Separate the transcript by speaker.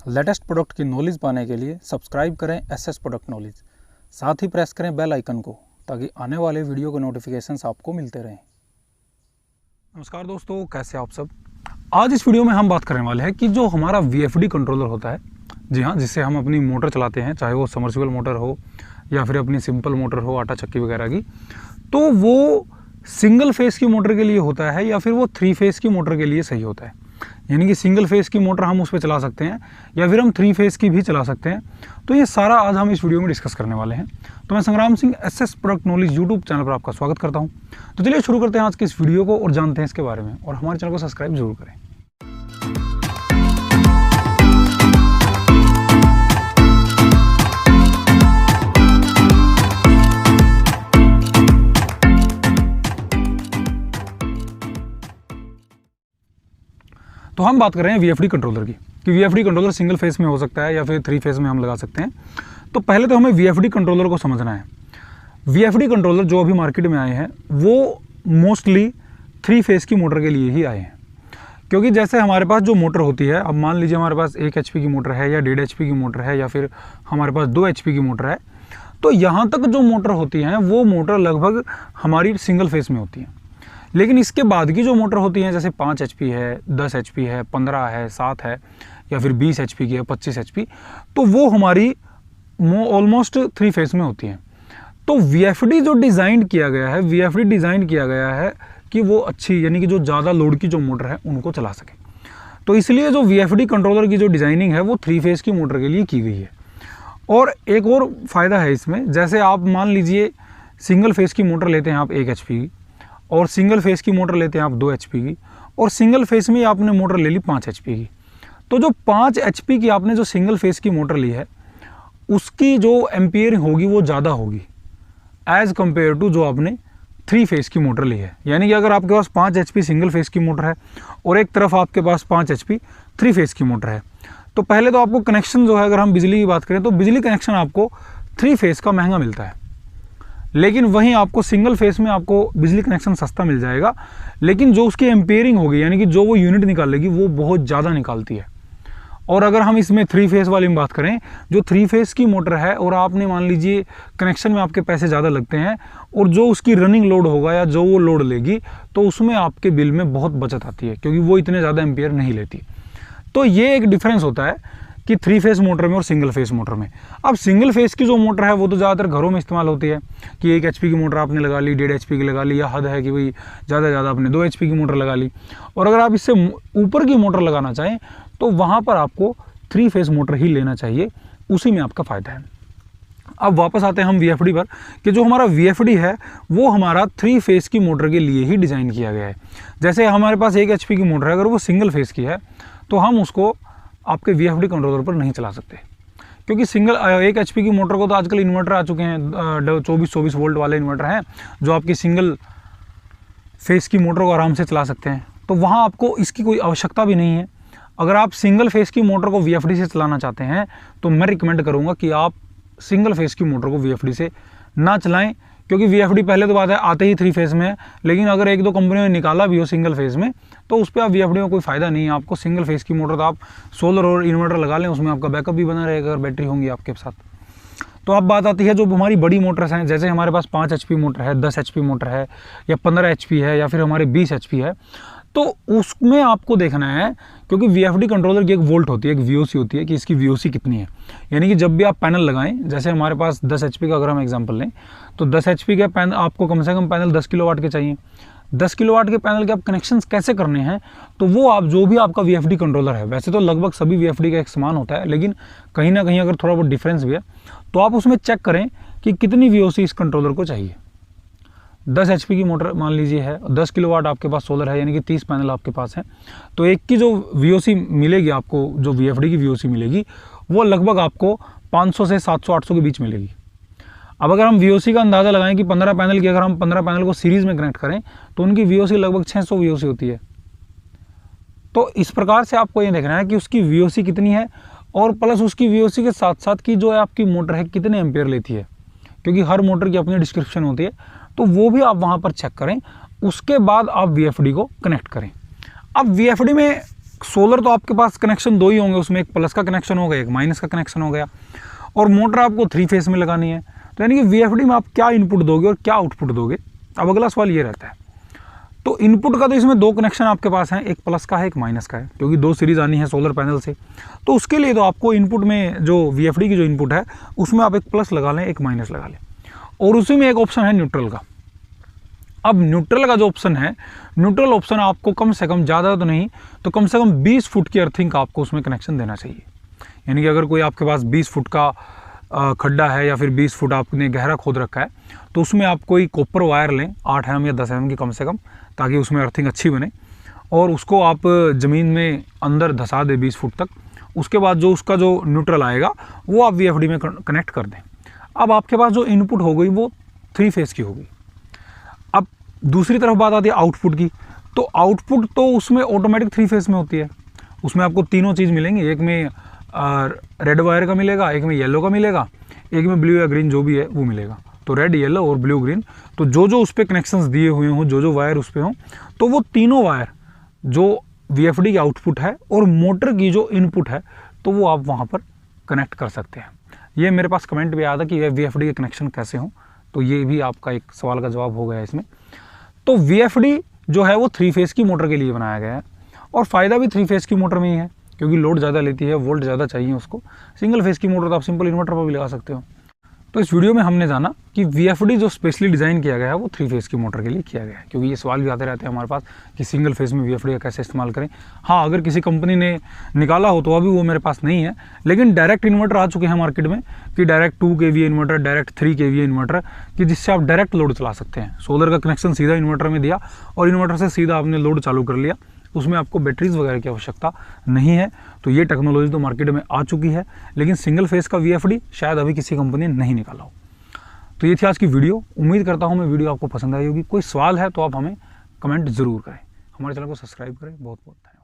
Speaker 1: Latest product की knowledge पाने के लिए सब्सक्राइब करें एसएस प्रोडक्ट नॉलेज, साथ ही प्रेस करें बेल आइकन को ताकि आने वाले वीडियो के नोटिफिकेशंस आपको मिलते रहें। नमस्कार दोस्तों, कैसे आप सब। आज इस वीडियो में हम बात करने वाले हैं कि जो हमारा VFD कंट्रोलर होता है, जी हाँ, जिससे हम अपनी मोटर चलाते हैं, चाहे वो समर्सिबल मोटर हो या फिर अपनी सिंपल मोटर हो आटा चक्की वगैरह की, तो वो सिंगल फेस की मोटर के लिए होता है या फिर वो 3 फेस की मोटर के लिए सही होता है। यानी कि सिंगल फेस की मोटर हम उस पर चला सकते हैं या फिर हम 3 फेस की भी चला सकते हैं। तो ये सारा आज हम इस वीडियो में डिस्कस करने वाले हैं। तो मैं संग्राम Singh SS product knowledge YouTube channel पर आपका स्वागत करता हूँ। तो चलिए शुरू करते हैं आज के इस वीडियो को और जानते हैं इसके बारे में, और हमारे चैनल को सब्सक्राइब जरूर करें। तो हम बात कर रहे हैं VFD कंट्रोलर की कि VFD कंट्रोलर सिंगल फेस में हो सकता है या फिर 3 फेस में हम लगा सकते हैं। तो पहले तो हमें VFD कंट्रोलर को समझना है। VFD कंट्रोलर जो अभी मार्केट में आए हैं वो मोस्टली 3 फेस की मोटर के लिए ही आए हैं, क्योंकि जैसे हमारे पास जो मोटर होती है, अब मान लीजिए हमारे पास 1 HP की मोटर है या 1.5 HP की मोटर है या फिर हमारे पास 2 HP की मोटर है, तो यहाँ तक जो मोटर होती हैं वो मोटर लगभग हमारी सिंगल फेस में होती हैं। लेकिन इसके बाद की जो मोटर होती हैं, जैसे 5 HP है, 10 HP है, 15 है, 7 है या फिर 20 HP की है, 25 HP, तो वो हमारी ऑलमोस्ट 3 फेस में होती हैं। तो VFD जो डिज़ाइन किया गया है, VFD डिज़ाइन किया गया है कि वो अच्छी, यानी कि जो ज़्यादा लोड की जो मोटर है उनको चला सके। तो इसलिए जो VFD कंट्रोलर की जो डिज़ाइनिंग है वो 3 फेस की मोटर के लिए की गई है। और एक और फ़ायदा है इसमें, जैसे आप मान लीजिए सिंगल फेस की मोटर लेते हैं आप 1 HP की, और सिंगल फेस की मोटर लेते हैं आप 2 HP की, और सिंगल फेस में आपने मोटर ले ली 5 HP की। तो जो 5 HP की आपने जो सिंगल फेस की मोटर ली है उसकी जो एम्पियर होगी वो ज़्यादा होगी एज़ कम्पेयर टू जो आपने 3 फेस की मोटर ली है। यानी कि अगर आपके पास 5 HP सिंगल फेस की मोटर है और एक तरफ आपके पास 5 HP 3 फेस की मोटर है, तो पहले तो आपको कनेक्शन जो है, अगर हम बिजली की बात करें तो बिजली कनेक्शन आपको 3 फेस का महंगा मिलता है। लेकिन वहीं आपको सिंगल फेस में आपको बिजली कनेक्शन सस्ता मिल जाएगा, लेकिन जो उसकी एम्पेयरिंग होगी, यानी कि जो वो यूनिट निकालेगी वो बहुत ज़्यादा निकालती है। और अगर हम इसमें 3 फेस वाली में बात करें, जो 3 फेस की मोटर है और आपने मान लीजिए कनेक्शन में आपके पैसे ज़्यादा लगते हैं और जो उसकी रनिंग लोड होगा या जो वो लोड लेगी, तो उसमें आपके बिल में बहुत बचत आती है, क्योंकि वो इतने ज़्यादा एम्पेयर नहीं लेती। तो ये एक डिफरेंस होता है कि 3 फेस मोटर में और सिंगल फेस मोटर में। अब सिंगल फेस की जो मोटर है वो तो ज़्यादातर घरों में इस्तेमाल होती है कि 1 HP की मोटर आपने लगा ली, 1.5 HP की लगा ली, या हद है कि भाई ज़्यादा से ज़्यादा आपने 2 HP की मोटर लगा ली। और अगर आप इससे ऊपर की मोटर लगाना चाहें तो वहाँ पर आपको 3 फेस मोटर ही लेना चाहिए, उसी में आपका फ़ायदा है। अब वापस आते हैं हम VFD पर कि जो हमारा VFD है वो हमारा 3 फेस की मोटर के लिए ही डिज़ाइन किया गया है। जैसे हमारे पास 1 HP की मोटर है, अगर वो सिंगल फेस की है तो हम उसको आपके VFD कंट्रोलर पर नहीं चला सकते, क्योंकि 1 HP की मोटर को तो आजकल इन्वर्टर आ चुके हैं, 24 वोल्ट वाले इन्वर्टर हैं जो आपकी सिंगल फेस की मोटर को आराम से चला सकते हैं। तो वहाँ आपको इसकी कोई आवश्यकता भी नहीं है। अगर आप सिंगल फेस की मोटर को VFD से चलाना चाहते हैं तो मैं रिकमेंड करूँगा कि आप सिंगल फेस की मोटर को VFD से ना चलाएं, क्योंकि VFD पहले तो बात है आते ही 3 फेस में है, लेकिन अगर 1-2 कंपनियों ने निकाला भी हो सिंगल फेस में तो उस पर आप VFD में कोई फ़ायदा नहीं है। आपको सिंगल फेस की मोटर तो आप सोलर और इन्वर्टर लगा लें, उसमें आपका बैकअप भी बना रहेगा अगर बैटरी होंगी आपके साथ। तो अब बात आती है जो हमारी बड़ी मोटर्स हैं, जैसे हमारे पास 5 HP मोटर है, 10 HP मोटर है या 15 HP है या फिर हमारे 20 HP है, तो उसमें आपको देखना है, क्योंकि VFD कंट्रोलर की एक वोल्ट होती है, एक VOC होती है कि इसकी VOC कितनी है। यानी कि जब भी आप पैनल लगाएं, जैसे हमारे पास 10 HP का अगर हम एग्जांपल लें तो 10 HP के पैनल आपको कम से कम पैनल 10 किलोवाट के चाहिए। 10 किलोवाट के पैनल के आप कनेक्शंस कैसे करने हैं, तो वो आप जो भी आपका VFD कंट्रोलर है, वैसे तो लगभग सभी VFD का एक समान होता है, लेकिन कहीं ना कहीं अगर थोड़ा बहुत डिफरेंस भी है तो आप उसमें चेक करें कि कितनी VOC इस कंट्रोलर को चाहिए। 10 HP की मोटर मान लीजिए है, 10 किलोवाट आपके पास सोलर है, यानी कि 30 पैनल आपके पास हैं, तो एक की जो VOC मिलेगी आपको, जो VFD की VOC मिलेगी वो लगभग आपको 500 से 700-800 के बीच मिलेगी। अब अगर हम VOC का अंदाज़ा लगाएं कि 15 पैनल की, अगर हम 15 पैनल को सीरीज़ में कनेक्ट करें तो उनकी VOC लगभग 600 VOC होती है। तो इस प्रकार से आपको ये देखना है कि उसकी VOC कितनी है, और प्लस उसकी VOC के साथ साथ की जो है आपकी मोटर है कितने एम्पेयर लेती है, क्योंकि हर मोटर की अपनी डिस्क्रिप्शन होती है, तो वो भी आप वहाँ पर चेक करें। उसके बाद आप VFD को कनेक्ट करें। अब VFD में सोलर तो आपके पास कनेक्शन दो ही होंगे, उसमें एक प्लस का कनेक्शन हो गया, एक माइनस का कनेक्शन हो गया, और मोटर आपको 3 फेस में लगानी है। तो यानी कि वीएफडी में आप क्या इनपुट दोगे और क्या आउटपुट दोगे। अब अगला सवाल ये रहता है, तो इनपुट का तो इसमें 2 कनेक्शन आपके पास हैं, एक प्लस का है एक माइनस का है, क्योंकि 2 सीरीज आनी है सोलर पैनल से। तो उसके लिए तो आपको इनपुट में जो वीएफडी की जो इनपुट है उसमें आप एक प्लस लगा लें एक माइनस लगा लें, और उसी में एक ऑप्शन है न्यूट्रल का। अब न्यूट्रल का जो ऑप्शन है, न्यूट्रल ऑप्शन आपको कम से कम, ज़्यादा तो नहीं तो कम से कम 20 फुट की अर्थिंग का आपको उसमें कनेक्शन देना चाहिए। यानी कि अगर कोई आपके पास 20 फुट का खड्डा है या फिर 20 फुट आपने गहरा खोद रखा है, तो उसमें आप कोई कॉपर वायर लें 8 mm या 10 mm की कम से कम, ताकि उसमें अर्थिंग अच्छी बने, और उसको आप ज़मीन में अंदर धंसा दें 20 फुट तक। उसके बाद जो उसका जो न्यूट्रल आएगा वो आप वीएफडी में कनेक्ट कर दें। अब आपके पास जो इनपुट हो गई वो 3 फेस की होगी। अब दूसरी तरफ बात आती है आउटपुट की, तो आउटपुट तो उसमें ऑटोमेटिक 3 फेस में होती है। उसमें आपको तीनों चीज़ मिलेंगी, एक में रेड वायर का मिलेगा, एक में येलो का मिलेगा, एक में ब्लू या ग्रीन जो भी है वो मिलेगा। तो रेड, येलो और ब्लू ग्रीन, तो जो जो उस पर कनेक्शंस दिए हुए हों, जो जो वायर उस पर हों, तो वो तीनों वायर जो वीएफडी की आउटपुट है और मोटर की जो इनपुट है, तो वो आप वहाँ पर कनेक्ट कर सकते हैं। ये मेरे पास कमेंट भी आया था कि वीएफडी के कनेक्शन कैसे हों, तो ये भी आपका एक सवाल का जवाब हो गया इसमें। तो वीएफडी जो है वो 3 फेस की मोटर के लिए बनाया गया है, और फ़ायदा भी 3 फेस की मोटर में ही है, क्योंकि लोड ज़्यादा लेती है, वोल्ट ज़्यादा चाहिए उसको। सिंगल फेस की मोटर तो आप सिंपल इन्वर्टर पर भी लगा सकते हो। तो इस वीडियो में हमने जाना कि वीएफडी जो स्पेशली डिज़ाइन किया गया है वो 3 फेस की मोटर के लिए किया गया है, क्योंकि ये सवाल भी आते रहते हैं हमारे पास कि सिंगल फेस में वीएफडी का कैसे इस्तेमाल करें। हाँ, अगर किसी कंपनी ने निकाला हो तो अभी वो मेरे पास नहीं है, लेकिन डायरेक्ट इन्वर्टर आ चुके हैं मार्केट में कि direct 2 kVA inverter, direct 3 kVA inverter, कि जिससे आप डायरेक्ट लोड चला सकते हैं। सोलर का कनेक्शन सीधा इन्वर्टर में दिया और इन्वर्टर से सीधा आपने लोड चालू कर लिया, उसमें आपको बैटरीज वगैरह की आवश्यकता नहीं है। तो ये टेक्नोलॉजी तो मार्केट में आ चुकी है, लेकिन सिंगल फेस का वीएफडी शायद अभी किसी कंपनी ने नहीं निकाला हो। तो ये थी आज की वीडियो। उम्मीद करता हूँ मैं वीडियो आपको पसंद आई होगी। कोई सवाल है तो आप हमें कमेंट ज़रूर करें, हमारे चैनल को सब्सक्राइब करें। बहुत बहुत धन्यवाद।